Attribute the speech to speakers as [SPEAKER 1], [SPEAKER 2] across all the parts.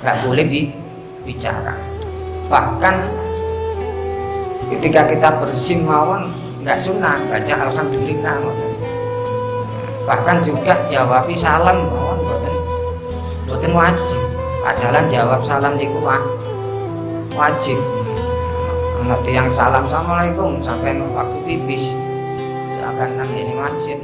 [SPEAKER 1] nggak boleh bicara. Bahkan ketika kita bersin mawon nggak sunnah baca alhamdulillah. Bahkan juga jawabi salam mawon boten wajib. Padahal jawab salam niku wajib. Anak yang salam assalamualaikum sampai waktu pipis akan nang ini masjid.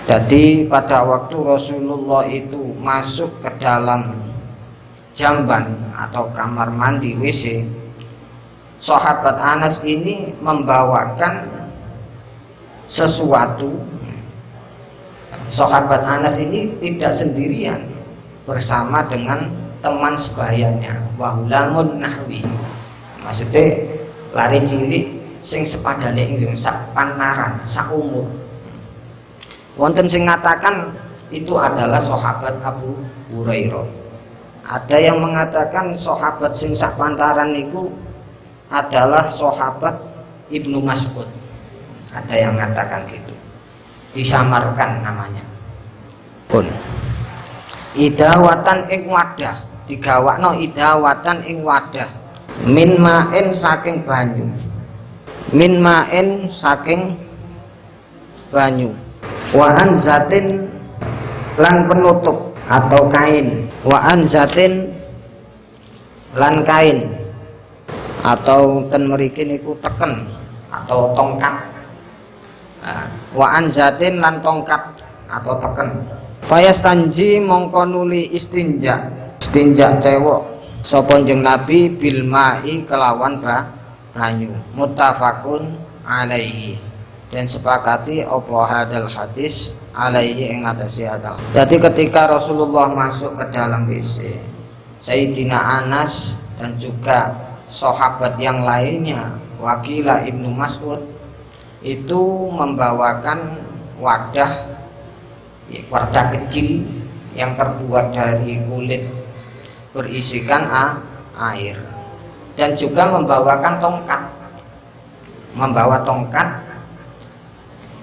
[SPEAKER 1] Jadi pada waktu Rasulullah itu masuk ke dalam jamban atau kamar mandi WC, sahabat Anas ini membawakan sesuatu. Sahabat Anas ini tidak sendirian, bersama dengan teman sebayanya, wahulamun nahwi. Maksudnya lari cilik sing sepadane ing sak pantaran, sak umur. Wonten sing ngatakan itu adalah sahabat Abu Hurairah. Ada yang mengatakan sahabat sing sak pantaran itu adalah sahabat Ibnu Mas'ud. Ada yang mengatakan gitu. Disamarkan namanya. Pun idawatan ing wadah, digawakno idawatan ing wadah. Min ma'in saking banyu. Min ma'in saking banyu. Wa anzatin lan penutup atau kain. Wa anzatin lan kain atau ten mriki niku teken atau tongkat. Wa anzatin lan tongkat atau teken. Fayastanji mongko nuli istinja cewek sapa jeneng Nabi bil ma'i kelawan banyu. Muttafaqun alaihi. Dan sepakati apa hadal hadis alaihi ing atase hadal. Jadi ketika Rasulullah masuk ke dalam WC, Sayyidina Anas dan juga sahabat yang lainnya, wakila Ibnu Mas'ud itu membawakan wadah kecil yang terbuat dari kulit berisikan air, dan juga membawakan tongkat.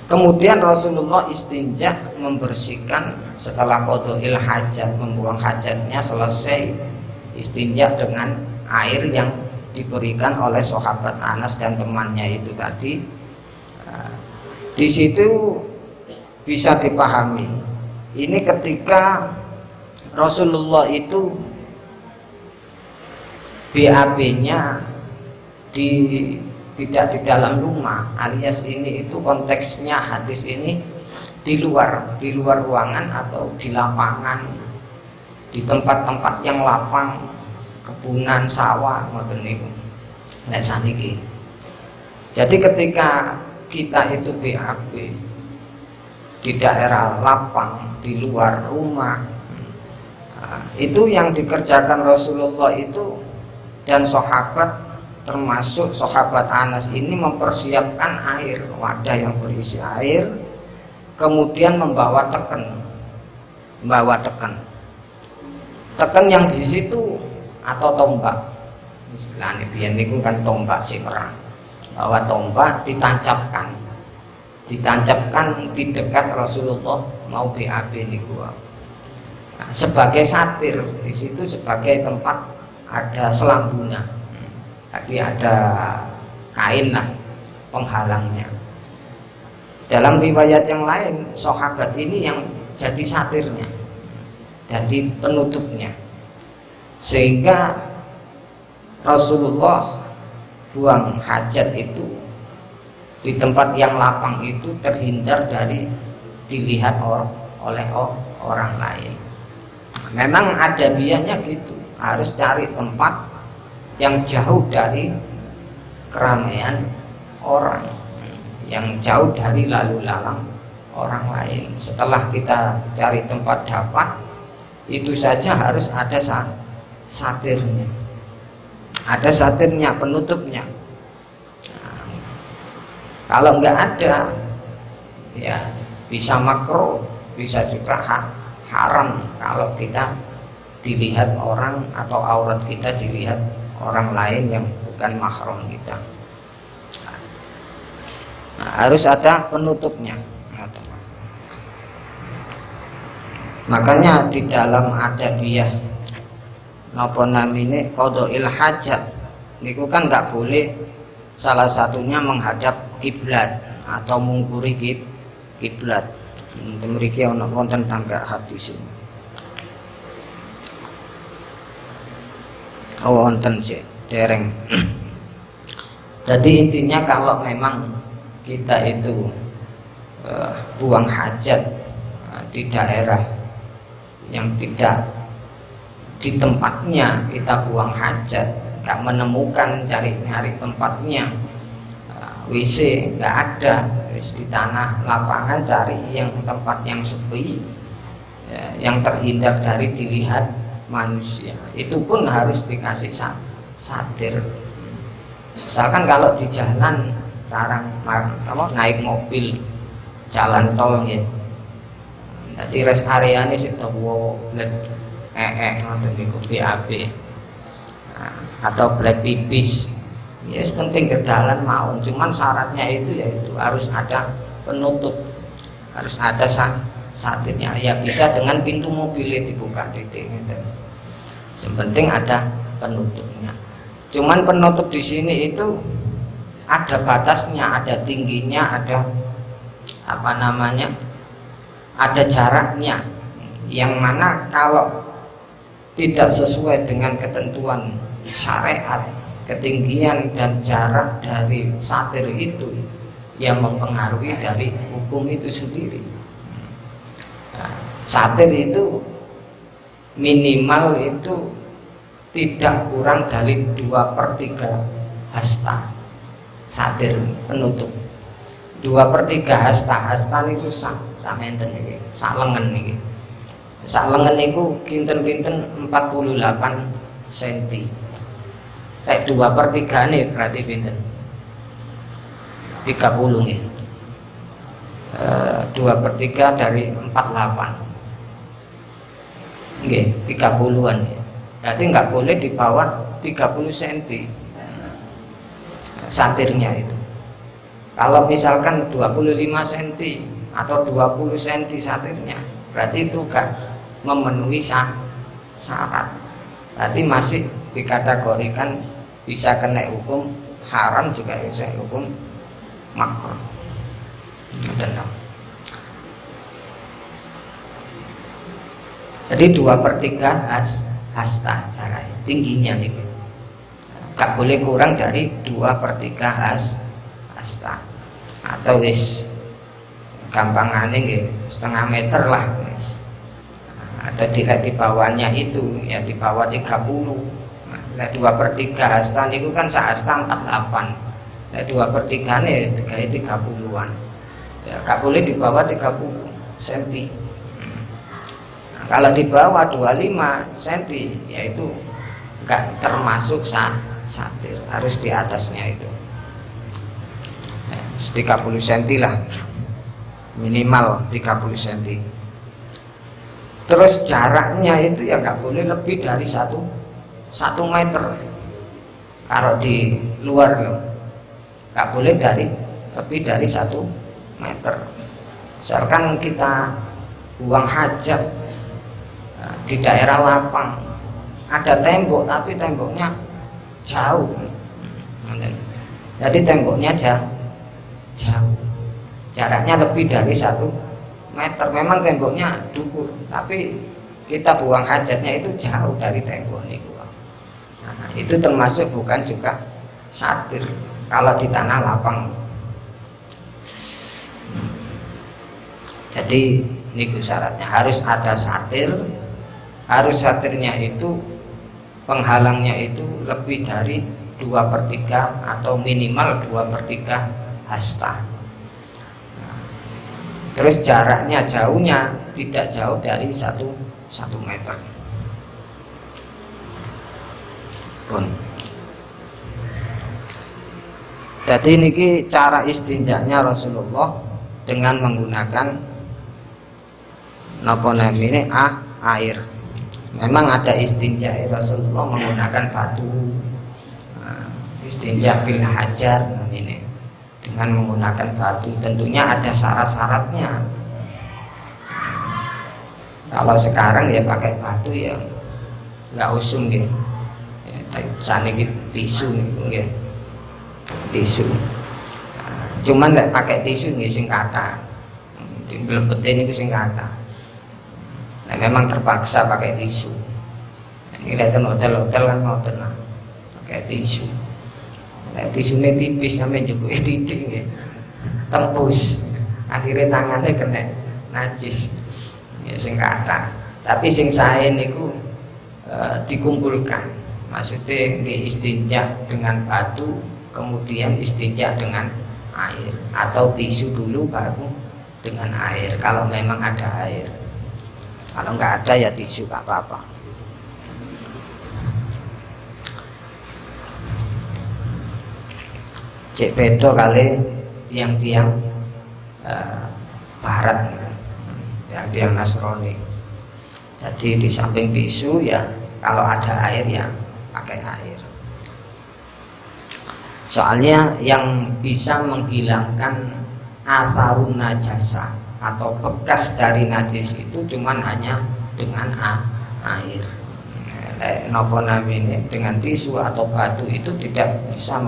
[SPEAKER 1] Kemudian Rasulullah istinja membersihkan setelah qadha'il hajat, membuang hajatnya selesai, istinja dengan air yang diberikan oleh sahabat Anas dan temannya itu tadi. Di situ bisa dipahami ini ketika Rasulullah itu BAB-nya tidak di dalam rumah, alias ini itu konteksnya hadis ini di luar ruangan atau di lapangan, di tempat-tempat yang lapang, kebunan, sawah, ngoten niku. Nek saniki. Jadi ketika kita itu BAB di daerah lapang, di luar rumah, itu yang dikerjakan Rasulullah itu dan sahabat, termasuk sahabat Anas ini mempersiapkan air, wadah yang berisi air, kemudian membawa teken yang di situ atau tombak, istilahnya biyen niku kan tombak si perang, bawa tombak ditancapkan di dekat Rasulullah mau BAB niku. Sebagai satir di situ, sebagai tempat ada selambuna. Tadi ada kain lah penghalangnya. Dalam riwayat yang lain, sahabat ini yang jadi satirnya, jadi penutupnya, sehingga Rasulullah buang hajat itu di tempat yang lapang itu terhindar dari dilihat oleh orang lain. Memang ada biasanya gitu, harus cari tempat yang jauh dari keramaian orang, yang jauh dari lalu lalang orang lain. Setelah kita cari tempat dapat, itu saja harus ada satirnya, penutupnya. Kalau enggak ada, ya bisa makruh, bisa juga haram kalau kita dilihat orang atau aurat kita dilihat orang lain yang bukan mahram kita. harus ada penutupnya. Makanya di dalam adabiyah napa namine qadha'il hajat niku kan nggak boleh salah satunya menghadap kiblat atau mungkuri kiblat. Mriki ana wonten tangga hadis ini. Wonten sih dereng. Jadi intinya kalau memang kita itu buang hajat di daerah yang tidak di tempatnya, kita buang hajat, nggak menemukan, nyari tempatnya, WC nggak ada, di tanah lapangan cari yang tempat yang sepi, yang terhindar dari dilihat manusia, itu pun harus dikasih satir. Misalkan kalau di jalan sekarang naik mobil jalan tol ya, jadi rest area ini sih tahu ngoten niku BAB atau black pipis ya yes, pinggir dalan mau, cuman syaratnya itu yaitu harus ada penutup, harus ada satirnya ya, bisa dengan pintu mobilnya dibuka titik gitu. Sepenting ada penutupnya. Cuman penutup di sini itu ada batasnya, ada tingginya, ada apa namanya, ada jaraknya, yang mana kalau tidak sesuai dengan ketentuan syariat, ketinggian dan jarak dari satir itu yang mempengaruhi dari hukum itu sendiri. Satir itu minimal itu tidak kurang dari 2/3 hasta. Satir penutup 2/3 hasta itu samenten iki, sak lengen iki. Sak lengen niku kinten-kinten 48 cm. Nek 2/3 nih berarti pinten? 30 nih. 2/3 dari 48. Nggih, 30-an ya. Berarti nggak boleh di bawah 30 cm satirnya itu. Kalau misalkan 25 cm atau 20 cm satirnya, berarti itu kan memenuhi syarat. Berarti masih dikategorikan bisa kena hukum haram, juga bisa hukum makruh. Jadi 2/3 hasta caranya, tingginya nih, gak boleh kurang dari 2/3 hasta, atau wis gampangane nggih setengah meter lah wis. Atau tidak di bawahnya itu ya di bawah 30. Nah, 2/3 hasta niku kan sak hasta 48. Nah, 2/3 nih kayak 30-an. Ya, gak boleh di bawah 30 cm. Kalau di bawah 25 cm yaitu enggak termasuk satir, harus di atasnya itu. 30 cm lah, minimal 30 cm. Terus jaraknya itu ya nggak boleh lebih dari 1 meter. Kalau di luar loh, nggak boleh lebih dari 1 meter. Misalkan kita buang hajat di daerah lapang, ada tembok tapi temboknya jauh, jadi temboknya jauh, jaraknya lebih dari 1 meter. Memang temboknya dukur, tapi kita buang hajatnya itu jauh dari tembok niku. Nah, itu termasuk bukan juga satir kalau di tanah lapang. Jadi niku syaratnya harus ada satir, harus satirnya itu penghalangnya itu lebih dari 2/3 atau minimal 2/3 hasta. Terus jaraknya jauhnya tidak jauh dari 1 meter pun. Jadi niki cara istinjanya Rasulullah dengan menggunakan napa namine air. Memang ada istinja Rasulullah menggunakan batu. Istinja bil hajar namine, dengan menggunakan batu. Tentunya ada syarat-syaratnya. Kalau sekarang ya pakai batu ya nggak usum gitu. Ya, sana gitu tisu gitu, tisu. Cuman nggak pakai tisu nggih sing kata, blebetin itu sing kata. Nah, memang terpaksa pakai tisu. Ini kelihatan hotel-hotel kan ngoten lah, pakai tisu. Nah, tisunya tipis sampai juga titik ya, tembus. Akhirnya tangannya kena najis. Ya sing kata. Tapi sing sae niku dikumpulkan. Maksudnya di istinja dengan batu, kemudian istinja dengan air, atau tisu dulu baru dengan air kalau memang ada air. Kalau nggak ada ya tisu nggak apa-apa. Cek bedo kali tiang-tiang barat, tiang-tiang Nasrani. Jadi di samping tisu ya kalau ada air ya pakai air. Soalnya yang bisa menghilangkan asarun najasa atau bekas dari najis itu cuman hanya dengan air. Nopo namanya dengan tisu atau batu itu tidak bisa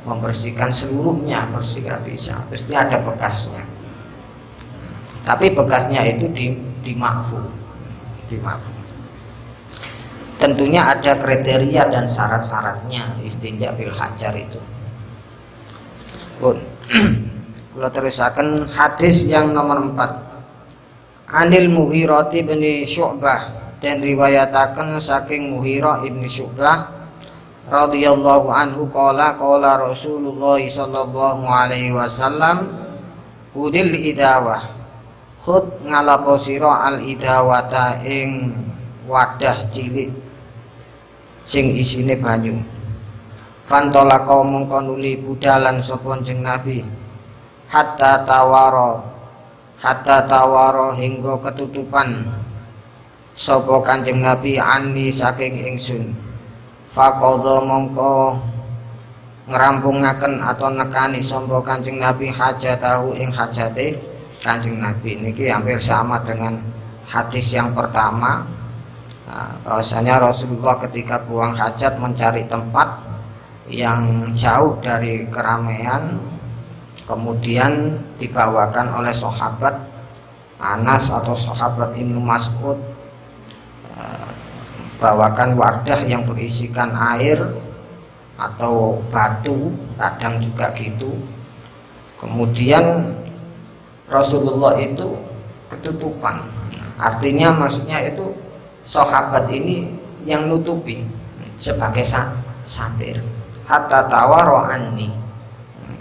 [SPEAKER 1] membersihkan seluruhnya, bersih nggak bisa, pasti ada bekasnya. Tapi bekasnya itu dimakfu. Tentunya ada kriteria dan syarat-syaratnya istinja bil hajar itu. Pun kalau terusakan hadis yang nomor 4. Anil Mughirah bin Syu'bah, dan riwayataken saking Mughirah ibn Syu'bah radhiyallahu anhu qala Rasulullah sallallahu alaihi wasallam hudil idawah, khud ngalapo sira al idawata ing wadah cilik sing isine banyu. Fantolaka mongko nuli budalan sapa jeneng Nabi hatta tawaro hingga ketutupan sapa Kanjeng Nabi ani saking ingsun. Faqadha mongko ngrampungaken atau nekani sapa Kanjeng Nabi hajatahu ing hajate Kanjeng Nabi. Niki hampir sama dengan hadis yang pertama. Bahwasanya Rasulullah ketika buang hajat mencari tempat yang jauh dari keramaian, kemudian dibawakan oleh sahabat Anas atau sahabat Ibnu Mas'ud, bawakan wadah yang berisikan air atau batu, kadang juga gitu. Kemudian Rasulullah itu ketutupan, artinya maksudnya itu sahabat ini yang nutupi sebagai satir hatta tawaro anni,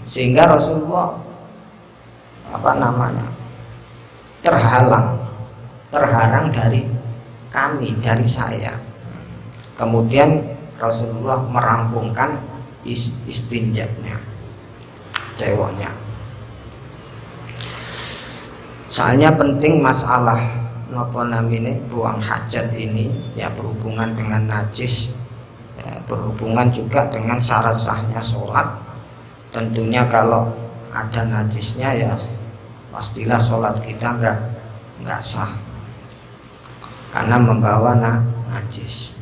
[SPEAKER 1] sehingga Rasulullah terhalang dari kami, dari saya. Kemudian Rasulullah merampungkan istinjanya, ceweknya. Soalnya penting masalah napa namine buang hajat ini ya, berhubungan dengan najis ya, berhubungan juga dengan syarat sahnya sholat. Tentunya kalau ada najisnya ya pastilah sholat kita nggak sah karena membawa najis.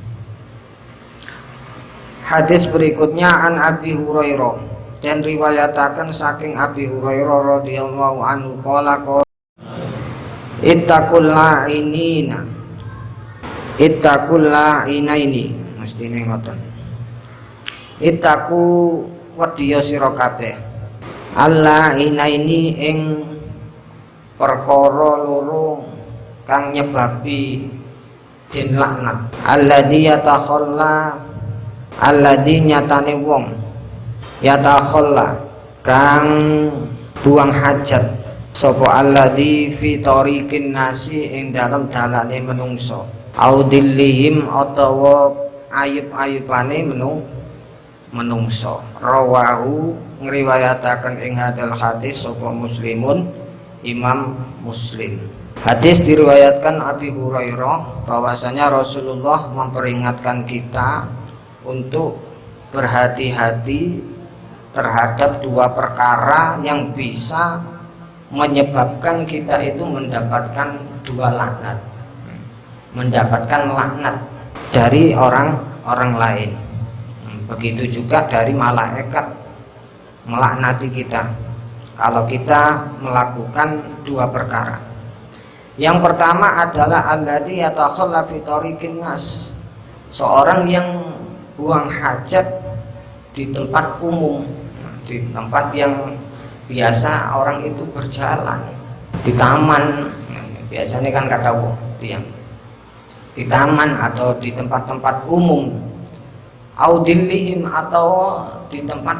[SPEAKER 1] Hadis berikutnya an Abi Hurairah, dan riwayataken saking Abi Hurairah radhiyallahu anhu qala ittaqul la'inaini, mestine ngoten. Ittaqu wedya sira kabeh al-la'inaini ing perkara loro kang nyebabi den laknat. Alladzi nyatane wong yatakhalla kang buang hajat sapa alladzi fi tariqin nasi ing dalem dalane menungso audillihim atawa ayub-ayubane menungso. Rawahu ngriwayataken ing hadal hadis sapa Muslimun, Imam Muslim. Hadis diriwayatkan Abi Hurairah bahwasanya Rasulullah memperingatkan kita untuk berhati-hati terhadap dua perkara yang bisa menyebabkan kita itu mendapatkan dua laknat, mendapatkan laknat dari orang lain. Begitu juga dari malaikat melaknati kita kalau kita melakukan dua perkara. Yang pertama adalah alladzi yatakhalla fi tariqin nas, seorang yang buang hajat di tempat umum, di tempat yang biasa orang itu berjalan, di taman. Biasanya kan kata yang di taman atau di tempat-tempat umum, audillihim atau di tempat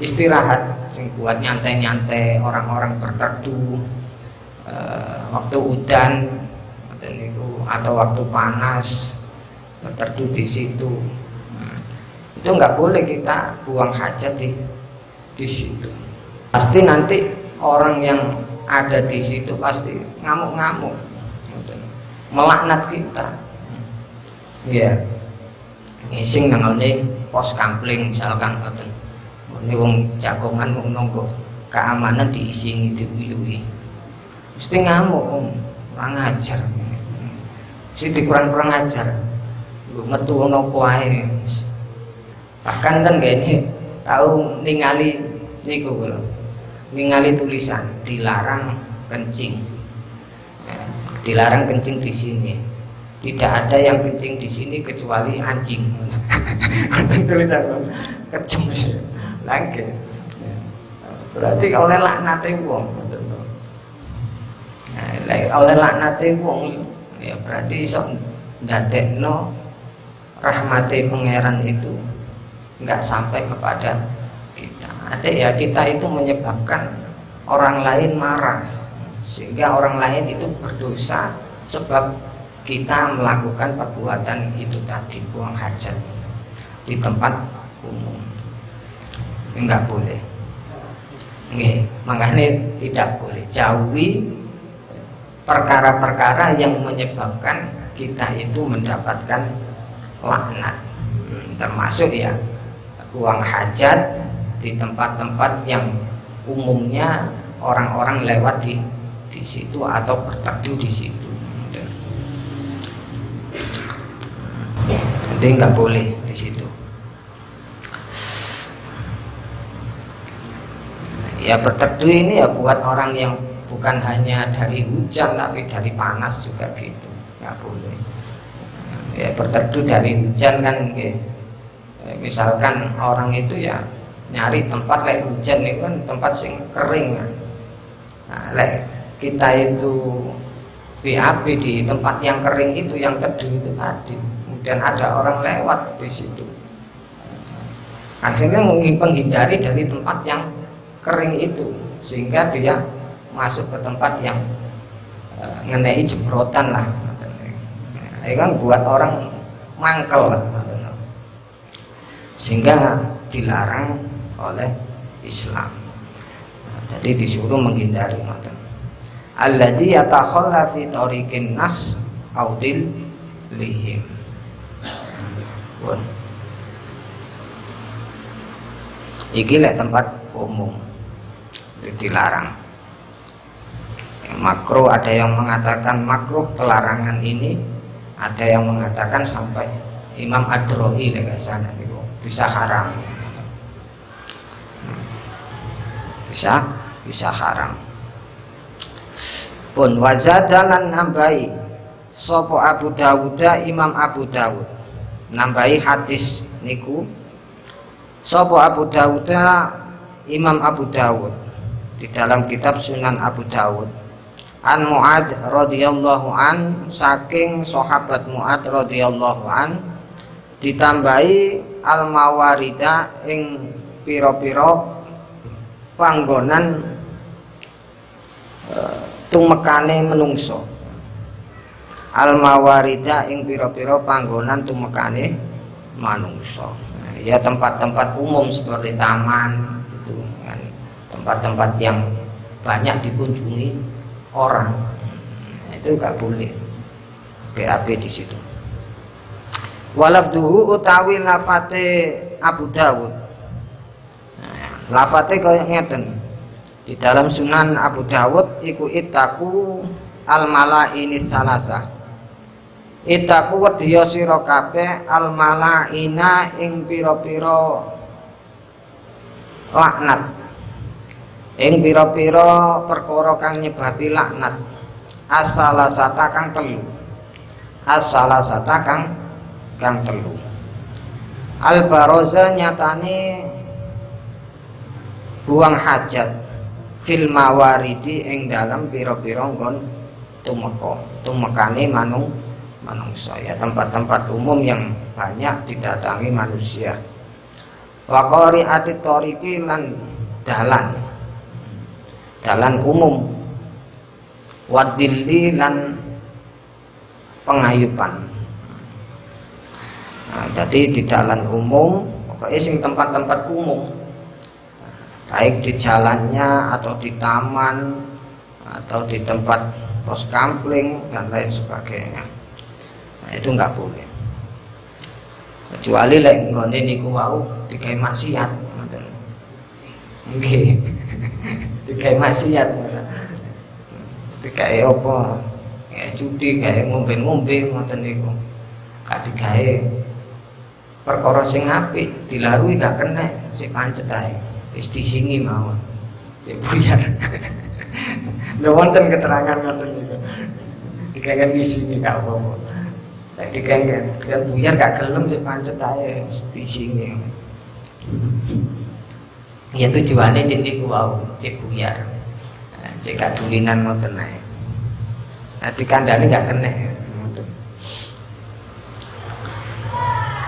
[SPEAKER 1] istirahat sing buat nyantai-nyantai orang-orang berteduh waktu udan atau waktu panas berteduh di situ. Itu nggak boleh kita buang hajat di situ. Pasti nanti orang yang ada di situ pasti ngamuk-ngamuk, melaknat kita. Ya, ngising nangone pos kampling misalkan, ini wong jagongan wong nunggu keamanan diisingi diwiluwi, mesti ngamuk, kurang ajar, mesti kurang ajar, lu metu nopo ae. Bahkan kan gini tahu ningali niku lho, ningali tulisan dilarang kencing, dilarang kencing di sini. Tidak ada yang kencing di sini kecuali anjing. Tulisan kejem lagi. Berarti oleh laknate wong. Oleh laknate wong ya berarti iso ndadekno rahmate pangeran itu enggak sampai kepada kita. Ada ya kita itu menyebabkan orang lain marah, sehingga orang lain itu berdosa sebab kita melakukan perbuatan itu tadi, buang hajat di tempat umum. Enggak boleh. Nggih, makanya tidak boleh. Jauhi perkara-perkara yang menyebabkan kita itu mendapatkan laknat. Termasuk ya buang hajat di tempat-tempat yang umumnya orang-orang lewat di situ atau berteduh di situ. Jadi nggak boleh di situ. Ya berteduh ini ya buat orang yang bukan hanya dari hujan tapi dari panas juga gitu, nggak boleh. Ya berteduh dari hujan kan, misalkan orang itu ya nyari tempat lek hujan itu kan tempat sing kering kan. Nah, lek kita itu BAB di tempat yang kering itu, yang teduh itu tadi, dan ada orang lewat di situ, akhirnya menghindari dari tempat yang kering itu, sehingga dia masuk ke tempat yang ngenei jebrotan lah. Ini kan buat orang mangkel lah, sehingga dilarang oleh Islam. Jadi disuruh menghindari. Alladzi yatakhalla fi tariqin nas audil lihim. Iki lek tempat umum dilarang. Makruh, ada yang mengatakan makruh pelarangan ini, ada yang mengatakan sampai Imam Ad-Drahi lek sana itu bisa haram. Bisa haram. Pun wazadalan nambahi sopo Abu Dawud, Imam Abu Dawud nambahi hadis niku, sopo Abu Dawud, Imam Abu Dawud di dalam kitab Sunan Abu Dawud, an Mu'ad radhiyallahu an, saking sahabat Mu'ad radhiyallahu an, ditambahi al mawarida ing pira-pira panggonan tumekane menungso. Al mawarida ing pira-pira panggonan tumekane manungso. Ya tempat-tempat umum seperti taman itu kan, tempat-tempat yang banyak dikunjungi orang, itu gak boleh BAB di situ. Walafduhu utawi lafate Abu Dawud Lafate kaya ngeten. Di dalam Sunan Abu Dawud iku itaku al malaini salasa. Itaku wedya sira kabeh al malaina ing pira-pira laknat. Ing pira-pira perkara kang nyebabi laknat. As-salasata kang telu. As-salasata kang telu. Al baroza nyatane buang hajat fil mawaridi ing dalam pira-pira nggon tumekane manungsa ya, tempat-tempat umum yang banyak didatangi manusia. Wa qari'atit tariqi lan dalan umum. Wadilli lan pengayuban. Nah, jadi di dalan umum, pokoknya sing tempat-tempat umum, baik di jalannya atau di taman atau di tempat pos kampling dan lain sebagainya. Nah, itu enggak boleh. Kecuali lek nggone niku wau digawe maksiat, ngoten. Nggih. Digawe maksiat. Digawe apa? Ya judi, gawe ngombe-ngombe ngoten niku. Gak digawe perkara sing apik, dilarui gak kena, sik pancet ae. Wis disingi mawon. Cek buyar. Lha wonten keterangan ngoten niku. Digawe disingi gak apa-apa. Lek digawe buyar gak gelem sik pancet ae, wis disingi. Ya tujuane cek niku wau, cek buyar. Cek gak dulinan ngoten ae. Nah dikandani gak kena.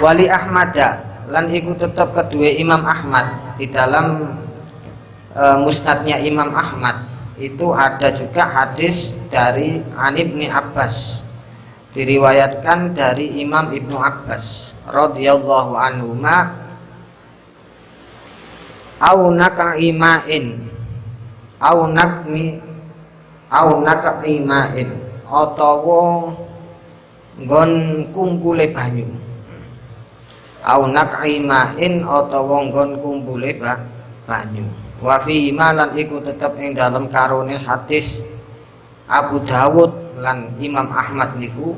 [SPEAKER 1] Wali Ahmada lan iku tetap kedua Imam Ahmad di dalam musnadnya Imam Ahmad itu ada juga hadis dari Ibnu Abbas, diriwayatkan dari Imam Ibnu Abbas radhiyallahu anhuma au nakaimain utawa nggon kumpule banyu. Au nakaimain utawa nggon kumpule banyu. Wa fi malan iku tetep ing dalam karone hadis Abu Dawud lan Imam Ahmad niku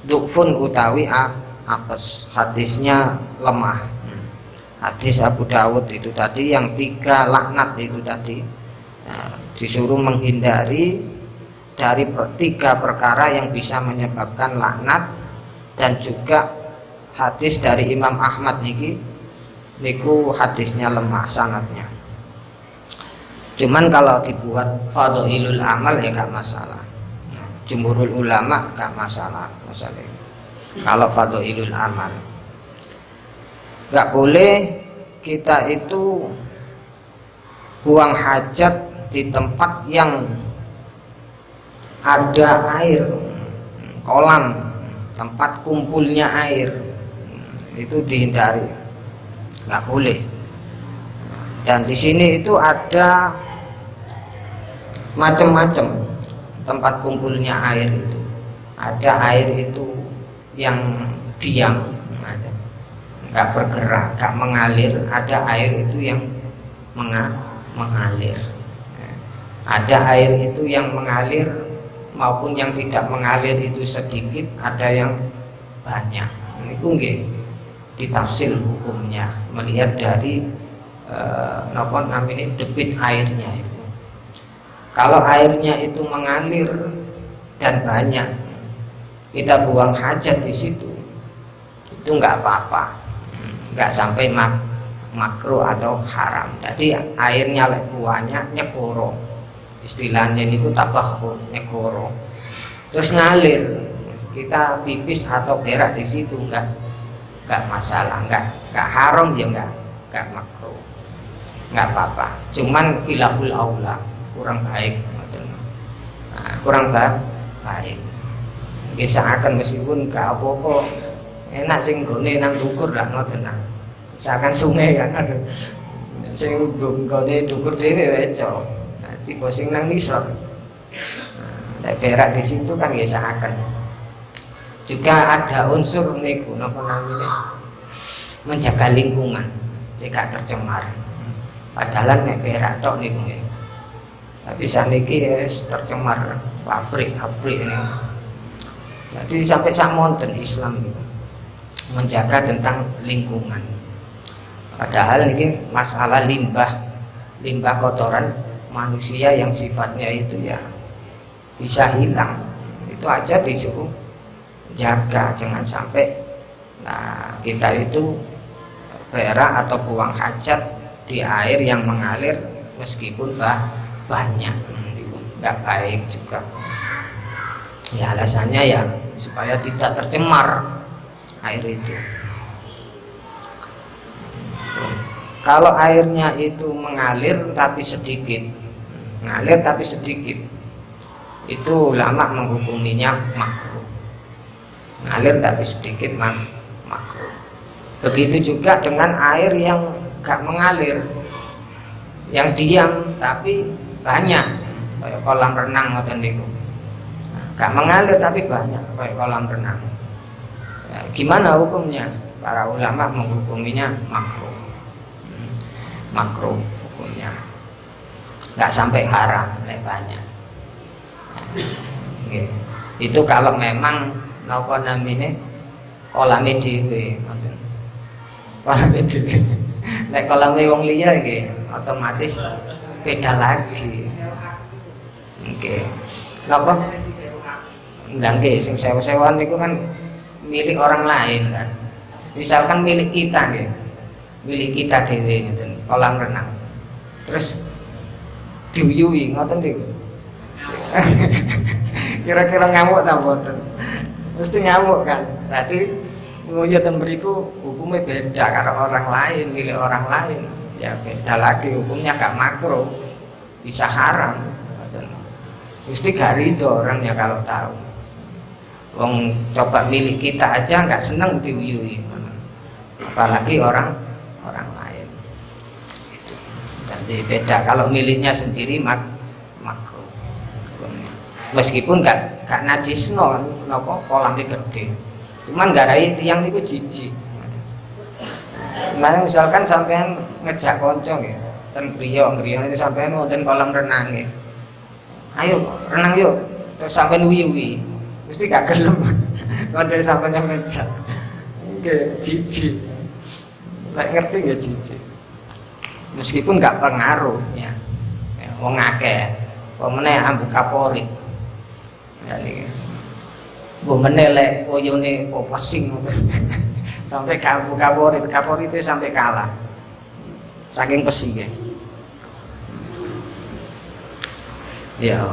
[SPEAKER 1] dukfun utawi apes, hadisnya lemah. Hadis Abu Dawud itu tadi yang 3 laknat itu tadi, disuruh menghindari dari 3 perkara yang bisa menyebabkan laknat, dan juga hadis dari Imam Ahmad niku hadisnya lemah sanadnya. Cuman kalau dibuat fadhailul amal ya gak masalah. Jumhurul ulama gak masalah masalah. Kalau fadhailul amal gak boleh kita itu buang hajat di tempat yang ada air, kolam, tempat kumpulnya air, itu dihindari, nggak boleh. Dan di sini itu ada macam-macam tempat kumpulnya air itu. Ada air itu yang diam, nggak bergerak, nggak mengalir. Ada air itu yang mengalir. Ada air itu yang mengalir maupun yang tidak mengalir itu sedikit, ada yang banyak. Ini nggih ditafsir hukumnya melihat dari napa namanya debit airnya itu. Kalau airnya itu mengalir dan banyak, kita buang hajat di situ, itu nggak apa-apa, nggak sampai makruh atau haram. Jadi airnya buahnya nyekoro, istilahnya itu tabakhur, nyekoro, terus ngalir, kita pipis atau berak di situ nggak masalah, nggak haram ya, nggak makruh, nggak apa-apa. Cuman khilaful aula, kurang baik, kurang baik. Bisa akan meskipun gak apa-apa, enak sing gone nang dukur lah ngoten nah. Misalkan sungai kan ada sing gone dukur dhewe weco. Dadi sing nang nisor. Nek berak di situ kan bisa akan. Juga ada unsur niku napa namanya? Menjaga lingkungan tidak tercemar. Padahal nek perak tok niku nggih. Tapi saniki wis tercemar pabrik-pabrik ini. Jadi sampai sakmonten Islam itu menjaga tentang lingkungan. Padahal ini masalah limbah kotoran manusia yang sifatnya itu ya bisa hilang. Itu aja disuruh jaga, jangan sampai kita itu berak atau buang hajat di air yang mengalir meskipun banyak, nggak baik juga. Ya alasannya ya supaya tidak tercemar air itu. Kalau airnya itu mengalir tapi sedikit, itu ulama menghukuminya makruh. Mengalir tapi sedikit makruh. Begitu juga dengan air yang gak mengalir, yang diam tapi banyak, kayak kolam renang atau niku. Gak mengalir tapi banyak, kayak kolam renang. Ya, gimana hukumnya? Para ulama menghukuminya makruh hukumnya, nggak sampai haram, banyak. Ya, itu kalau memang napa namine kolame dhewe, kolame dhewe. Nek kolame wong liya nggih otomatis beda lagi. Nggih. Napa? Nggih nggih, sing sewa-sewaan niku kan milik orang lain kan. Misalkan milik kita nggih. Milik kita dhewe ngoten, kolam renang. Terus diuyui ngoten niku. Kira-kira ngamuk ta mboten? Mesti ngamuk kan. Berarti nguyutan beriku hukumnya beda karo orang lain, milik orang lain. Ya beda lagi hukumnya, gak makruh, bisa haram. Mesti gak ridho orangnya kalau tahu. Wong coba milik kita aja nggak seneng diuyui, apalagi orang lain. Gitu. Jadi beda kalau miliknya sendiri makruh. Meskipun gak najis nopo kolamnya gede, cuman gak ada tiang itu jijik. Nah, misalkan sampean ngejak koncong ya, ten griya itu sampean wonten kolam renang ya. Ayo renang yuk, terus sampean uyu-uyu. Mesti gak gelem. Kalau sampean yang ngejak. Nggih, jijik. Lek ngerti nggih jijik. Meskipun gak pengaruh ya. Wong akeh. Wong meneh ambu kapori. Ya niki. Mbok meneh lek oyone pesing sampai kapori itu sampai kalah. Saking pesike. Ya,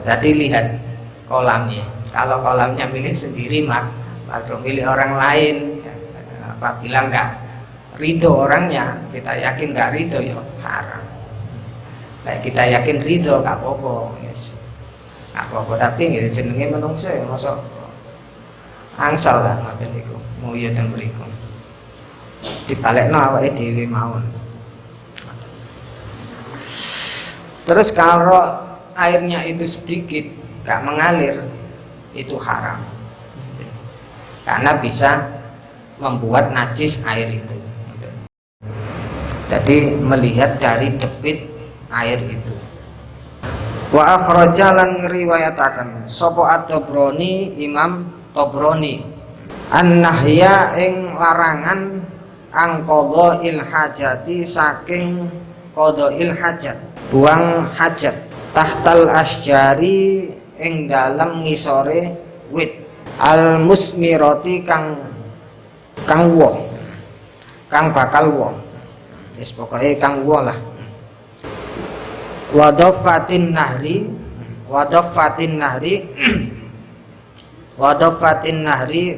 [SPEAKER 1] jadi lihat kolamnya. Kalau kolamnya milik sendiri atau milik orang lain, apabila nggak ridho orangnya, kita yakin nggak ridho ya haram. Nah, kita yakin ridho nggak apa-apa, yes. Nggak apa-apa. Tapi nggak jenenge menungso ya, masuk angsal lah ngoten niku, mulya teng mriku. Dipalekno awake dhewe mawon. Terus kalau airnya itu sedikit, gak mengalir, itu haram. Karena bisa membuat najis air itu. Jadi melihat dari debit air itu. Wa akhraja lan ngriwayataken sapa at-Tabrani, Imam Tabrani, an-nahya ing larangan angqadha'il hajati saking qadha'il hajat, buang hajat, tahtal asjari ing dalem ngisore wit, al musmirati kang woh, kang bakal woh, wis pokoke kang woh lah. Wadaffatin nahri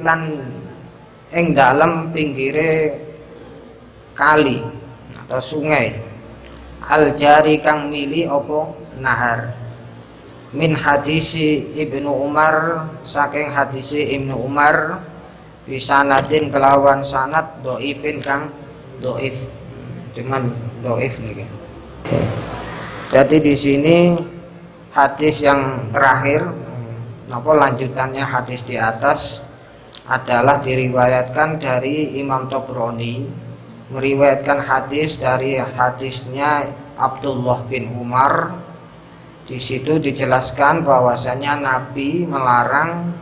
[SPEAKER 1] lan ing dalem pinggire kali atau sungai, al jari kang mili opo nahar, min hadisi Ibnu Umar saking hadisi Ibnu Umar bisanadin kelawan sanad doifin kang doif, cuman doif nih. Jadi di sini hadis yang terakhir, lanjutannya hadis di atas adalah diriwayatkan dari Imam Tabrani meriwayatkan hadis dari hadisnya Abdullah bin Umar. Di situ dijelaskan bahwasanya Nabi melarang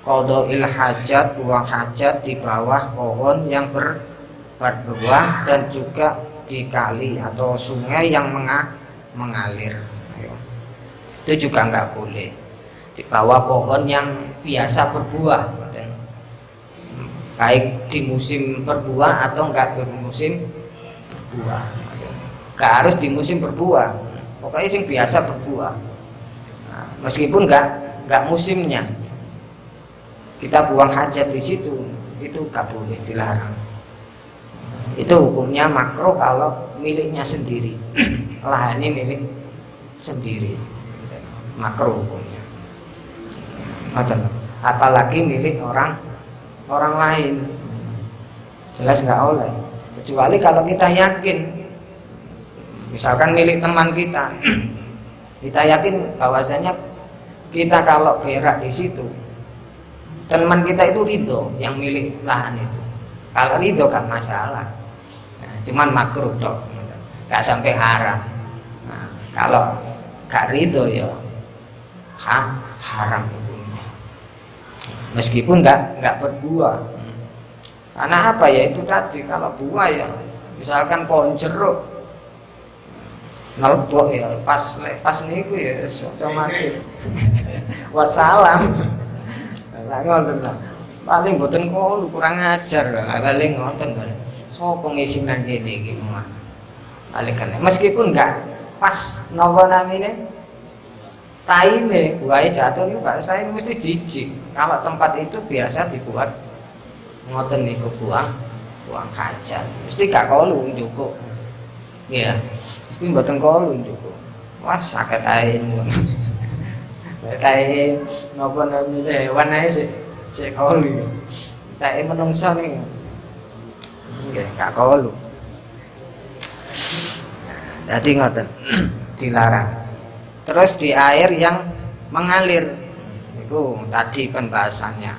[SPEAKER 1] qada'il hajat, buang hajat di bawah pohon yang berbuah dan juga di kali atau sungai yang mengalir. Itu juga nggak boleh di bawah pohon yang biasa berbuah, baik di musim berbuah atau nggak bermusim berbuah. Nggak harus di musim berbuah, pokoknya sing biasa berbuah. Nah, meskipun nggak musimnya, kita buang hajat di situ, itu nggak boleh, dilarang. Itu hukumnya makruh kalau miliknya sendiri, lahannya milik sendiri, makruh hukumnya. Macam, apalagi milik orang lain, jelas nggak oleh. Kecuali kalau kita yakin, misalkan milik teman kita, kita yakin bahwasanya kita kalau berak di situ, teman kita itu ridho yang milik lahan itu. Kalau ridho kan masalah, nah, cuman makruh dok, nggak sampai haram. Nah, kalau nggak ridho ya haram hukumnya, meskipun nggak berbuah. Karena apa ya, itu tadi, kalau buah ya misalkan pohon jeruk nelbok ya pas niku ya otomatis wassalam. Lah ngoten ta. Paling mboten kok kurang ajar lah, paling ngoten to. Sopo ngisi nang kene iki mah. Paling kan meskipun enggak pas napa namine taine buahe jatuh niku gak saya mesti jijik. Kalau tempat itu biasa dibuat ngoten niku buang hajat. Mesti gak kolu njukuk. Ya. Mesti mboten kolu njukuk. Wah sakit ae ngono. Tae napa namine hewan ae sik kolu. Tae menungso nih. Nggih, gak kolu. Jadi ngoten dilarang. Terus di air yang mengalir, itu tadi pembahasannya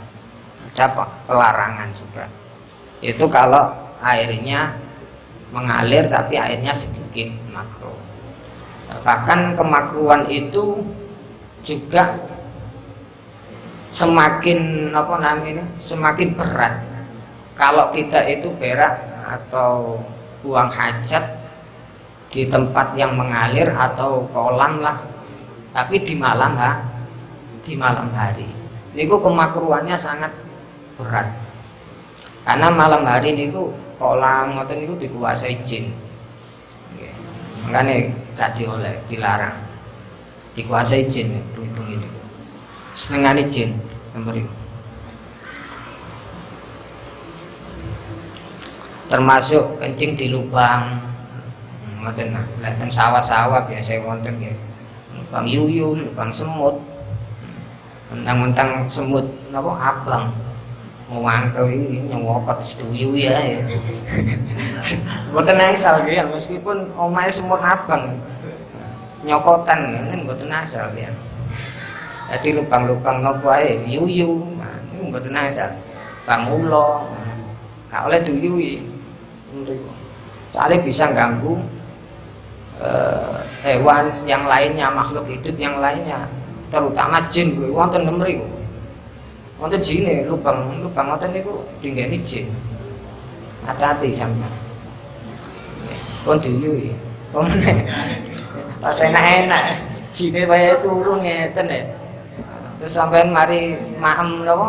[SPEAKER 1] ada pelarangan juga. Itu kalau airnya mengalir tapi airnya sedikit, makruh. Bahkan kemakruhan itu juga semakin semakin berat kalau kita itu berak atau buang hajat di tempat yang mengalir atau kolam lah, tapi di malam hari niku kemakruhannya sangat berat, karena malam hari niku kolam ngoten niku dikuasai jin. Makanya gak dioleh, dilarang, dikuasai jin bengi-bengi niku. Senengane jin mriku. Termasuk kencing di lubang. Ngoten lah, teng sawah-sawah biasa wonten nggih. Lubang yuyu, lubang semut. Mentang-mentang semut napa abang. Ngangkel iki nyewopet setuju ya. Mboten asal ya, meskipun omahe semut abang. Nyokotan kan mboten asal ya. Jadi lubang-lubang nopo ae yuyu, niku mboten asal. Bang ulo, gak oleh duyui. Soalnya bisa ganggu hewan yang lainnya, makhluk hidup yang lainnya, terutama jin. Wonten mriku wonten jine, lubang ngoten niku dinggeni jin. Hati-hati sampeyan. Pun duyui. Pun pas enak-enak jine wae turu ngeten ya. Terus sampean mari maem napa?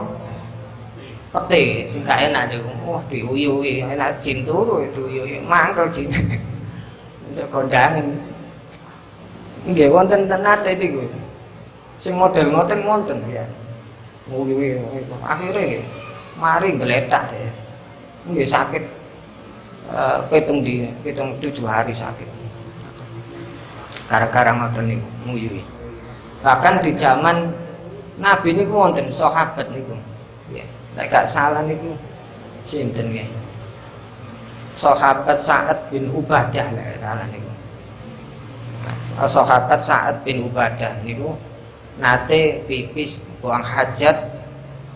[SPEAKER 1] Pete sing gak enak niku. Wah diuyuhi, enak jin turu diuyuhi, mangkel jin. Iso kondangan. Nggih wonten tenate niku. Sing model ngoten wonten ya. Nguyuhi akhire mari gletak ya. Nggih sakit 7 hari sakit. Gara-gara ngoten niku nguyuhi. Bahkan di zaman Nabi niku wonten sahabat niku. Ya, nek gak salah niku sinten nggih? Sahabat Sa'ad bin Ubadah nek salah niku. Sahabat Sa'ad bin Ubadah niku nate pipis buang hajat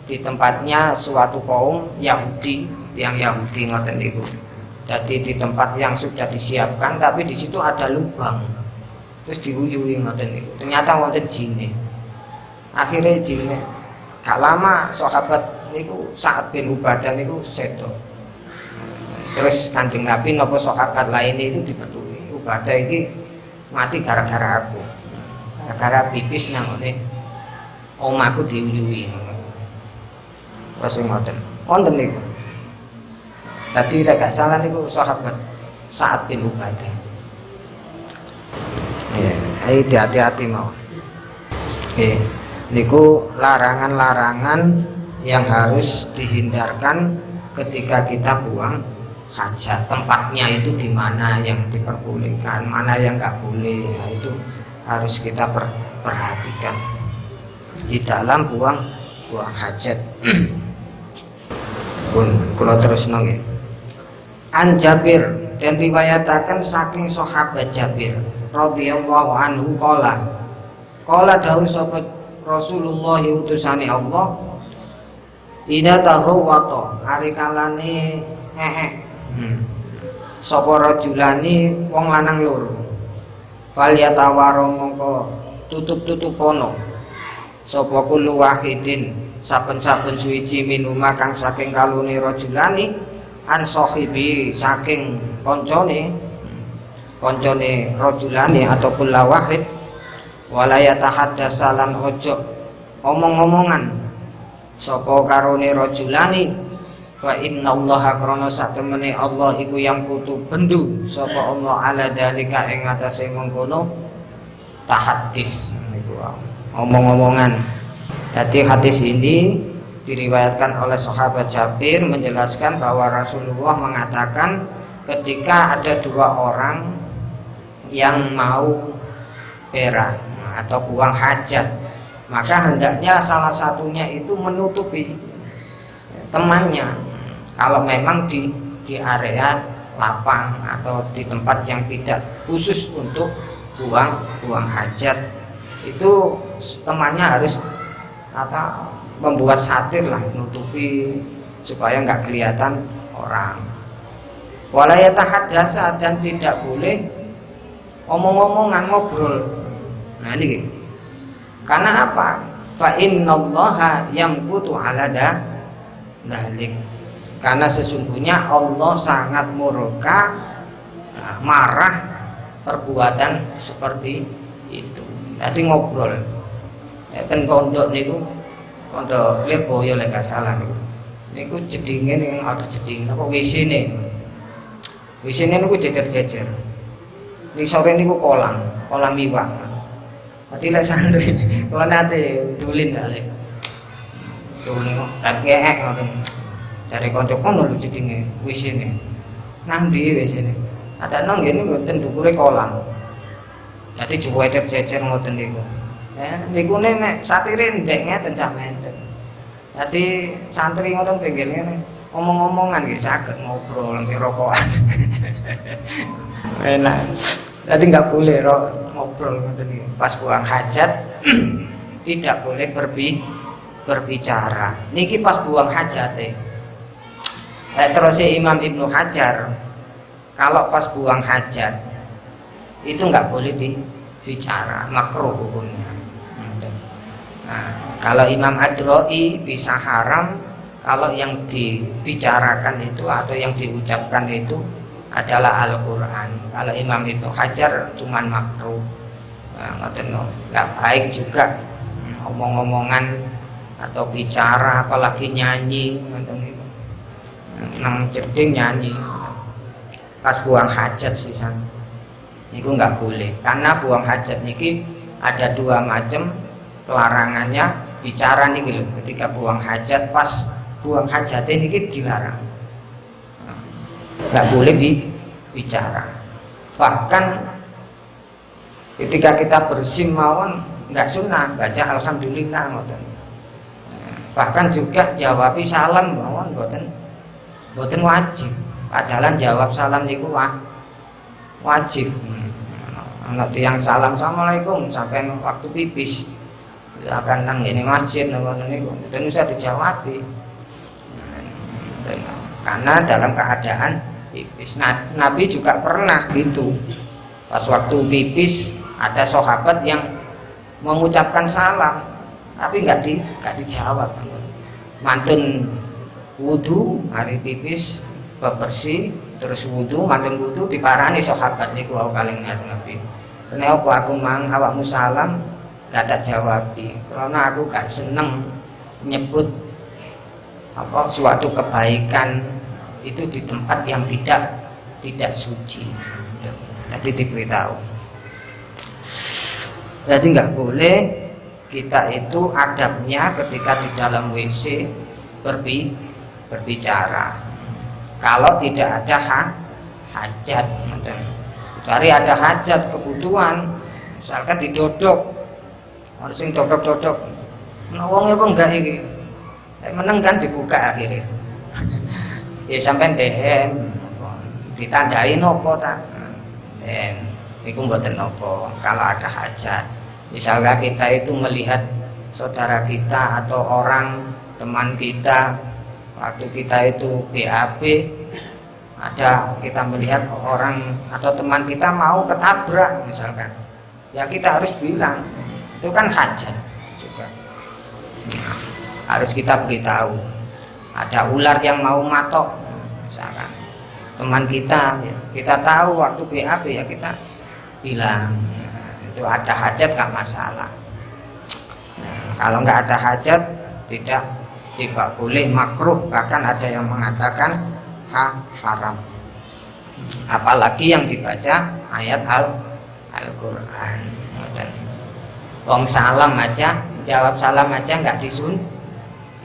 [SPEAKER 1] di tempatnya suatu kaum Yahudi, yang Yahudi ngoten niku. jadi di tempat yang sudah disiapkan tapi di situ ada lubang. Terus diuyui ngoten niku. Ternyata wonten jine. Akhirnya jine gak lama sahabat niku Sa'ad bin Ubadah niku sedo. Terus Kanjeng Nabi napa sahabat lain itu dipeduli. Ubadah iki mati gara-gara aku. Gara-gara pipis nang ngene omahku diuyui. Wes ngoten. Wonten niku. Tadi gak salah niku sahabat Sa'ad bin Ubadah. Ya, ayo hati-hati mau. Niku larangan-larangan yang harus dihindarkan ketika kita buang hajat. Tempatnya itu di mana yang diperbolehkan, mana yang nggak boleh. Nah, itu harus kita perhatikan di dalam buang hajat. Pun kula terus nggih. An Jabir, dan riwayataken saking sahabat Jabir radhiyallahu anhu qala dawuh sapa Rasulullah utusane Allah, ida tahawwata ari kalane sapa rajulani wong lanang loro fal yatawaro mongko tutup-tutupono sapa kullu wahidin saben-saben suwiji minuma kang saking kalune rajulani an sahibi saking koncone rajulani atau kullu wahid wala yatahaddatsa lan ojo omong-omongan sapa karone rajulani fa innallaha krana satemene Allah iku yang kutu bendu sapa Allah ala dalika ing atase mengkono tahaddis niku omong-omongan. Jadi hadis ini diriwayatkan oleh sahabat Jabir menjelaskan bahwa Rasulullah mengatakan ketika ada dua orang yang mau berak atau buang hajat, maka hendaknya salah satunya itu menutupi temannya kalau memang di area lapang atau di tempat yang tidak khusus untuk buang hajat, itu temannya harus atau membuat satir lah, nutupi supaya nggak kelihatan orang. Wala yatahaddatsa, dan tidak boleh omong-omongan, ngobrol. Nah ini karena apa? Fa innallaha yamqutu ala dalik. Karena sesungguhnya Allah sangat murka, marah perbuatan seperti itu. Jadi ngobrol. Ten pondok niku pondok Lirboyo lek gak salah niku jedinge ning ada jeding apa WC-ne. WC-ne niku jejer-jejer. Ning sore niku kolam iwak. Dadi lek santri kula nate dulin ta lek. Dulin kok tak ngek ngoten. Cari kanca kono lho jedinge WC-ne. Nang ndi WC-ne? Ada nang ngene mboten dukure kolam. Dadi jejer-jejer ngoten niku. Niku nek satire ndek ngeten sampeyan. Dadi santri ngoten pinggir ngene omong-omongan nggih saged ngobrol nggih rokokan. Enak. Jadi nggak boleh ngobrol ngoten pas buang hajat. Tidak boleh berbicara. Niki pas buang hajat terus Imam Ibnu Hajar kalau pas buang hajat itu nggak boleh bicara, makruh hukumnya. Nah, kalau Imam Ad-Ra'i bisa haram kalau yang dibicarakan itu atau yang diucapkan itu adalah Al-Quran. Kalau Imam Ibnu Hajar cuman makruh, nggak baik juga omong-omongan atau bicara, apalagi nyanyi, nang jeding nyanyi pas buang hajat sih itu nggak boleh. Karena buang hajat niki ada dua macam larangannya. Bicara niki loh, ketika buang hajat, pas buang hajat niki dilarang, nggak boleh bicara. Bahkan ketika kita bersim mawon nggak sunnah baca alhamdulillah ngoten. Bahkan juga jawabi salam mawon boten wajib. Padahal jawab salam niku wajib. Ana tiyang salam assalamualaikum sampai waktu pipis. Akan nang ini masjid ngoten niku mboten usah dijawab. Karena dalam keadaan pipis. Nah, Nabi juga pernah gitu. Pas waktu pipis ada sahabat yang mengucapkan salam, tapi nggak dijawab. Mantun wudu hari pipis bebersih terus wudu mantun wudu diparani sahabat niku paling Nabi. Kenapa aku mang awakmu salam gak tak jawabi? Karena aku gak seneng nyebut apa suatu kebaikan itu di tempat yang tidak suci. Jadi diberitahu. Jadi nggak boleh kita itu adabnya ketika di dalam WC berbicara. Kalau tidak ada hajat, cari ada hajat kebutuhan, misalkan didodok, orang sing dodok, wong apa enggak iki, meneng kan dibuka akhirnya, ya sampai dehen, ditandai nopo tak, itu mboten nopo. Kalau ada hajat, misalnya kita itu melihat saudara kita atau orang teman kita waktu kita itu BAB, ada kita melihat orang atau teman kita mau ketabrak misalkan, ya kita harus bilang itu kan hajat juga. Nah, harus kita beritahu. Ada ular yang mau matok misalkan teman kita, ya, kita tahu waktu BAB ya kita bilang itu ada hajat gak masalah. Nah, kalau nggak ada hajat tidak boleh, makruh, bahkan ada yang mengatakan haram. Apalagi yang dibaca ayat Al-Quran. Wong salam aja, jawab salam aja nggak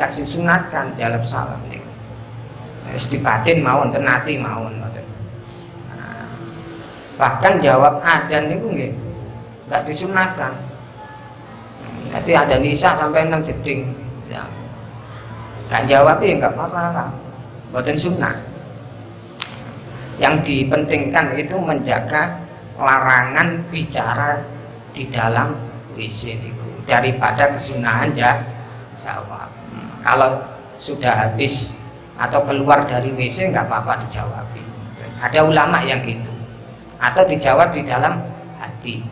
[SPEAKER 1] disunatkan jawab salam nih. Istibatin mawon, tenati mawon. Nah, bahkan jawab adzan niku nggih nggak disunatkan. Nanti ada nisa sampai nang jeding. Ya. Kan jawab ya nggak apa-apa, boten sunnah. Yang dipentingkan itu menjaga larangan bicara di dalam WC itu daripada kesunahan jawab. Kalau sudah habis atau keluar dari WC nggak apa-apa dijawab. Ada ulama yang gitu. Atau dijawab di dalam hati,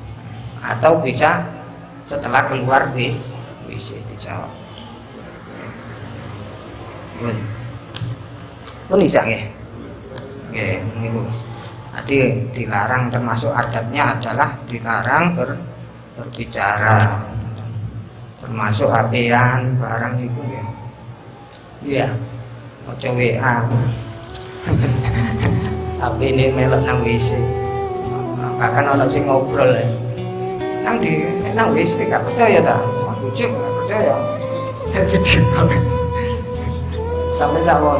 [SPEAKER 1] atau bisa setelah keluar WC dijawab. Pun bisa nggih. Nggih niku. Jadi dilarang, termasuk adabnya adalah dilarang berbicara. Termasuk HP-an barang itu nggih. Iya. Ojo WA. HP ini melok nang WC. Bahkan orang sing ngobrol ya. Nang WC gak percaya ta? Bujuk gak percaya. Sampai sama